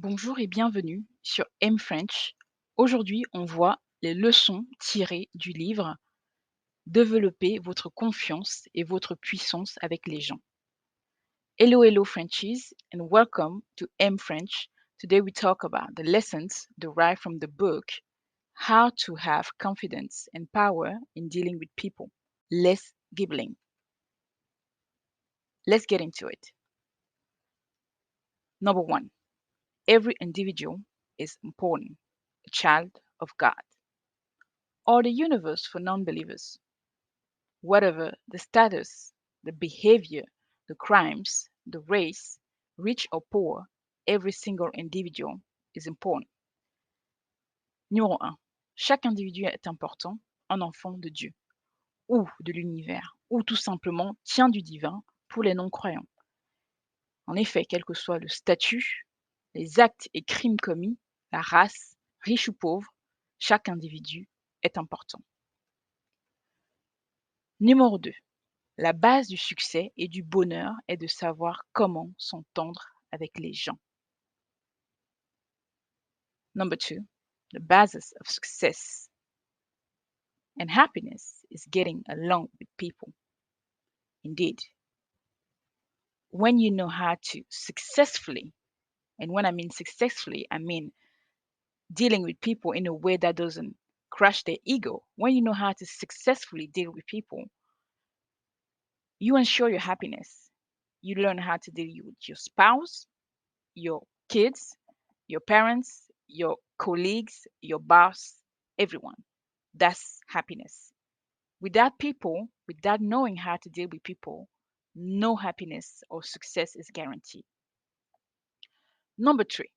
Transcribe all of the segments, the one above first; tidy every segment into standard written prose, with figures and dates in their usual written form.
Bonjour et bienvenue sur M French. Aujourd'hui, on voit les leçons tirées du livre Développer votre confiance et votre puissance avec les gens. Hello, hello, Frenchies, and welcome to M French. Today, we talk about the lessons derived from the book How to Have Confidence and Power in Dealing with People. Less gibbling. Let's get into it. Number one, every individual is important, a child of God, or the universe for non believers. Whatever the status, the behavior, the crimes, the race, rich or poor, every single individual is important. Numéro 1. Chaque individu est important, un enfant de Dieu, ou de l'univers, ou tout simplement tient du divin pour les non-croyants. En effet, quel que soit le statut, les actes et crimes commis, la race, riche ou pauvre, chaque individu est important. Numéro 2. La base du succès et du bonheur est de savoir comment s'entendre avec les gens. Number 2. The basis of success and happiness is getting along with people. Indeed, when you know how to successfully, and when I mean successfully, I mean dealing with people in a way that doesn't crush their ego. When you know how to successfully deal with people, you ensure your happiness. You learn how to deal with your spouse, your kids, your parents, your colleagues, your boss, everyone. That's happiness. Without people, without knowing how to deal with people, no happiness or success is guaranteed. Number 3,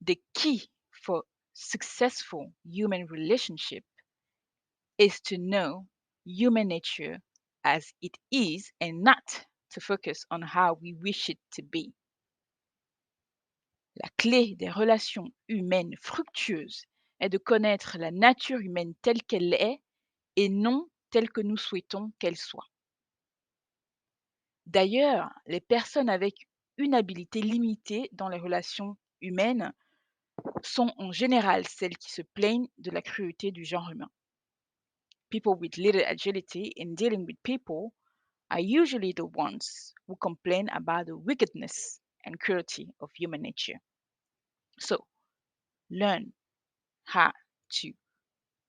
the key for successful human relationship is to know human nature as it is and not to focus on how we wish it to be. La clé des relations humaines fructueuses est de connaître la nature humaine telle qu'elle est et non telle que nous souhaitons qu'elle soit. D'ailleurs, les personnes avec une habilité limitée dans les relations humaines sont en général celles qui se plaignent de la cruauté du genre humain. People with little agility in dealing with people are usually the ones who complain about the wickedness and cruelty of human nature. So, learn how to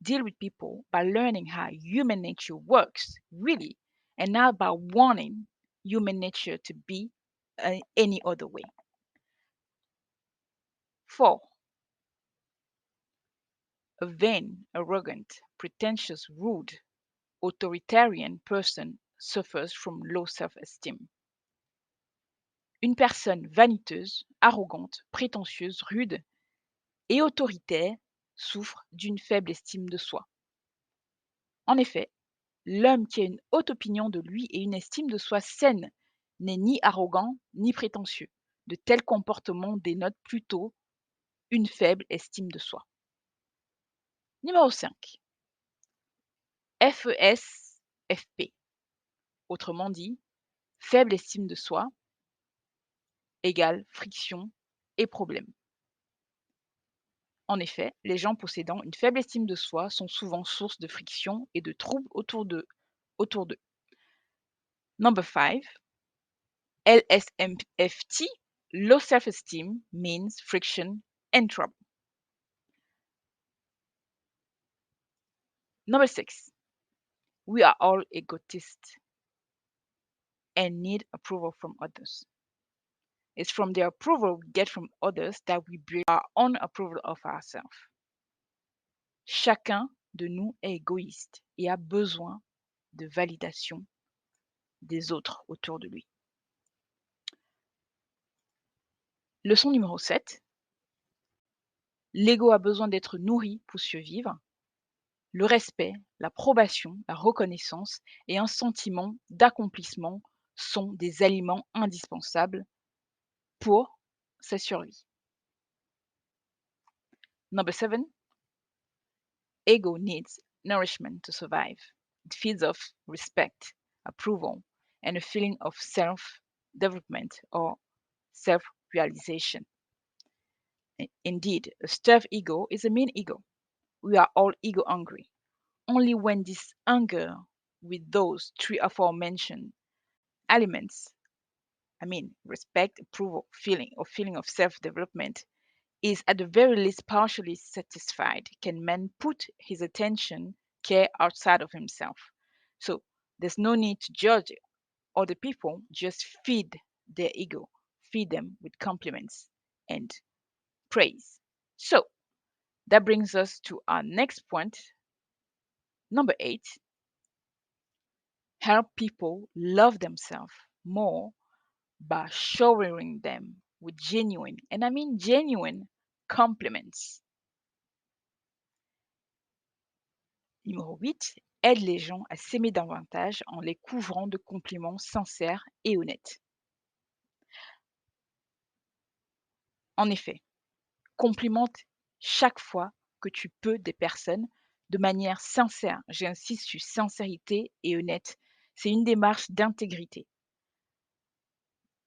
deal with people by learning how human nature works, really, and not by wanting human nature to be any other way. 4. A vain, arrogant, pretentious, rude, authoritarian person suffers from low self-esteem. Une personne vaniteuse, arrogante, prétentieuse, rude et autoritaire souffre d'une faible estime de soi. En effet, l'homme qui a une haute opinion de lui et une estime de soi saine n'est ni arrogant ni prétentieux. De tels comportements dénotent plutôt une faible estime de soi. Numéro 5. FESFP. Autrement dit, faible estime de soi égale friction et problème. En effet, les gens possédant une faible estime de soi sont souvent source de friction et de troubles autour d'eux. Number 5. LSMFT, low self-esteem means friction and trouble. Number 6. We are all egotists and need approval from others. It's from the approval we get from others that we bring our own approval of ourselves. Chacun de nous est égoïste et a besoin de validation des autres autour de lui. Leçon numéro 7. L'ego a besoin d'être nourri pour survivre. Le respect, l'approbation, la reconnaissance et un sentiment d'accomplissement sont des aliments indispensables pour sa survie. Number 7. Ego needs nourishment to survive. It feeds off respect, approval, and a feeling of self-development or self self-realization. Indeed, a stuffed ego is a mean ego. We are all ego hungry. Only when this hunger with those three aforementioned elements, I mean respect, approval, feeling, or feeling of self-development, is at the very least partially satisfied, can man put his attention, care outside of himself. So there's no need to judge other people, just feed their ego, feed them with compliments and praise. So that brings us to our next point, number 8. Help people love themselves more by showering them with genuine, and I mean genuine, compliments. Numéro 8, aide les gens à s'aimer davantage en les couvrant de compliments sincères et honnêtes. En effet, complimente chaque fois que tu peux des personnes de manière sincère. J'insiste sur sincérité et honnête. C'est une démarche d'intégrité.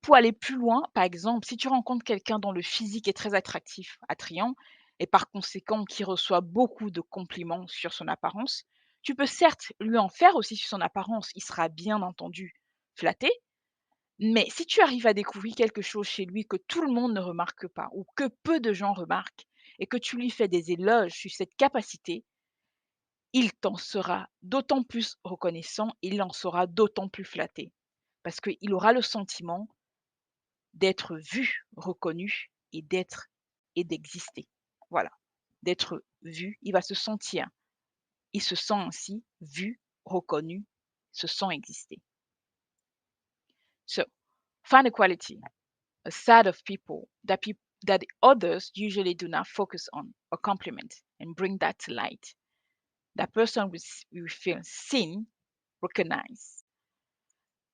Pour aller plus loin, par exemple, si tu rencontres quelqu'un dont le physique est très attractif, attrayant, et par conséquent qui reçoit beaucoup de compliments sur son apparence, tu peux certes lui en faire aussi sur son apparence, il sera bien entendu flatté, mais si tu arrives à découvrir quelque chose chez lui que tout le monde ne remarque pas ou que peu de gens remarquent et que tu lui fais des éloges sur cette capacité, il t'en sera d'autant plus reconnaissant, il en sera d'autant plus flatté parce qu'il aura le sentiment d'être vu, reconnu et d'exister. Voilà, d'être vu, il va se sentir, il se sent ainsi vu, reconnu, se sent exister. So, find a quality, a side of people that others usually do not focus on or compliment and bring that to light. That person will feel seen, recognized.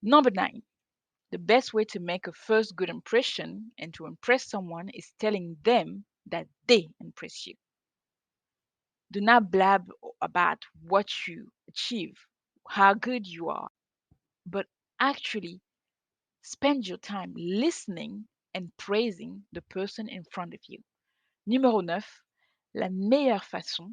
Number 9, the best way to make a first good impression and to impress someone is telling them that they impress you. Do not blab about what you achieve, how good you are, but actually spend your time listening and praising the person in front of you. Numéro 9, la meilleure façon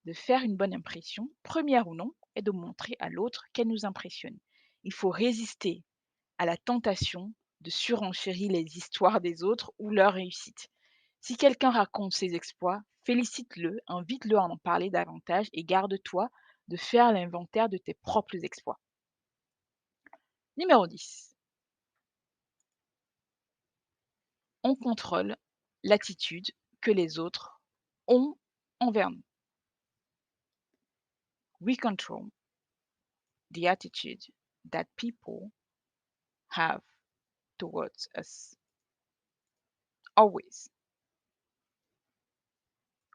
de faire une bonne impression, première ou non, est de montrer à l'autre qu'elle nous impressionne. Il faut résister à la tentation de surenchérir les histoires des autres ou leurs réussites. Si quelqu'un raconte ses exploits, félicite-le, invite-le à en parler davantage et garde-toi de faire l'inventaire de tes propres exploits. Numéro 10. On contrôle l'attitude que les autres ont envers nous. We control the attitude that people have towards us. Always.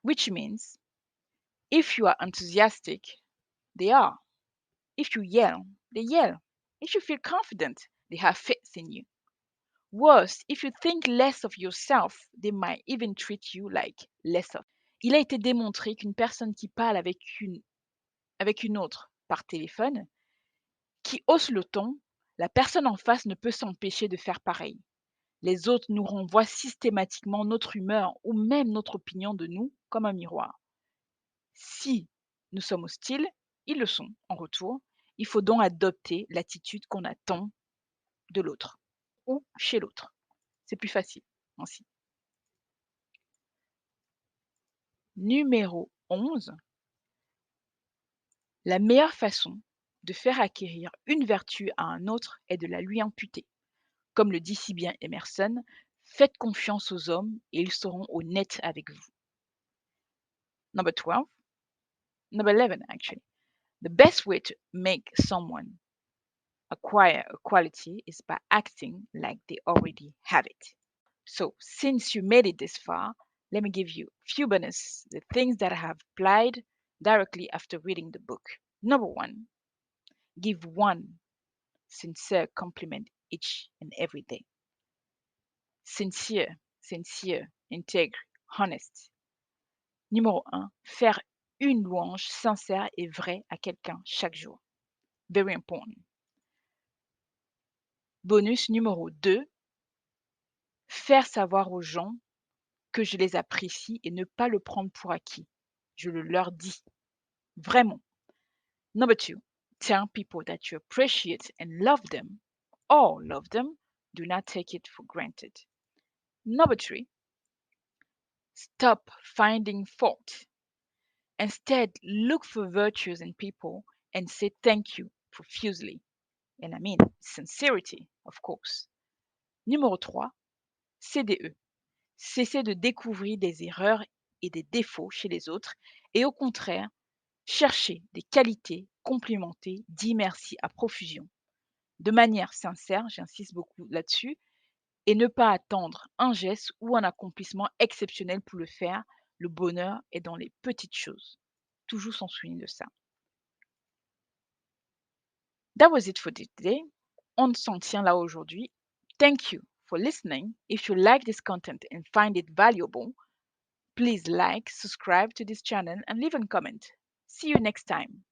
Which means if you are enthusiastic, they are. If you yell, they yell. If you feel confident, they have faith in you. Worse, if you think less of yourself, they might even treat you like less of. Il a été démontré qu'une personne qui parle avec une autre par téléphone, qui hausse le ton, la personne en face ne peut s'empêcher de faire pareil. Les autres nous renvoient systématiquement notre humeur ou même notre opinion de nous comme un miroir. Si nous sommes hostiles, ils le sont en retour. Il faut donc adopter l'attitude qu'on attend de l'autre ou chez l'autre. C'est plus facile ainsi. Numéro 11. La meilleure façon de faire acquérir une vertu à un autre est de la lui imputer. Comme le dit si bien Emerson, faites confiance aux hommes et ils seront honnêtes avec vous. Number 12. Number 11, actually. The best way to make someone acquire a quality is by acting like they already have it. So, since you made it this far, let me give you a few bonus, the things that I have applied directly after reading the book. Number 1, give one sincere compliment each and every day. Sincere, intègre, honest. Numéro 1, faire une louange sincère et vraie à quelqu'un chaque jour. Very important. Bonus numéro 2, Faire savoir aux gens que je les apprécie et ne pas le prendre pour acquis. Je le leur dis, vraiment. Number two, tell people that you appreciate and love them or love them. Do not take it for granted. Number three, stop finding fault. Instead, look for virtues in people and say thank you profusely. And I mean sincerity, of course. Numéro 3, CDE. Cessez de découvrir des erreurs et des défauts chez les autres et au contraire, cherchez des qualités, complimentez, dis merci à profusion. De manière sincère, j'insiste beaucoup là-dessus, et ne pas attendre un geste ou un accomplissement exceptionnel pour le faire. Le bonheur est dans les petites choses. Toujours s'en souvenir de ça. That was it for today. On s'en tient là aujourd'hui. Thank you for listening. If you like this content and find it valuable, please like, subscribe to this channel and leave a comment. See you next time.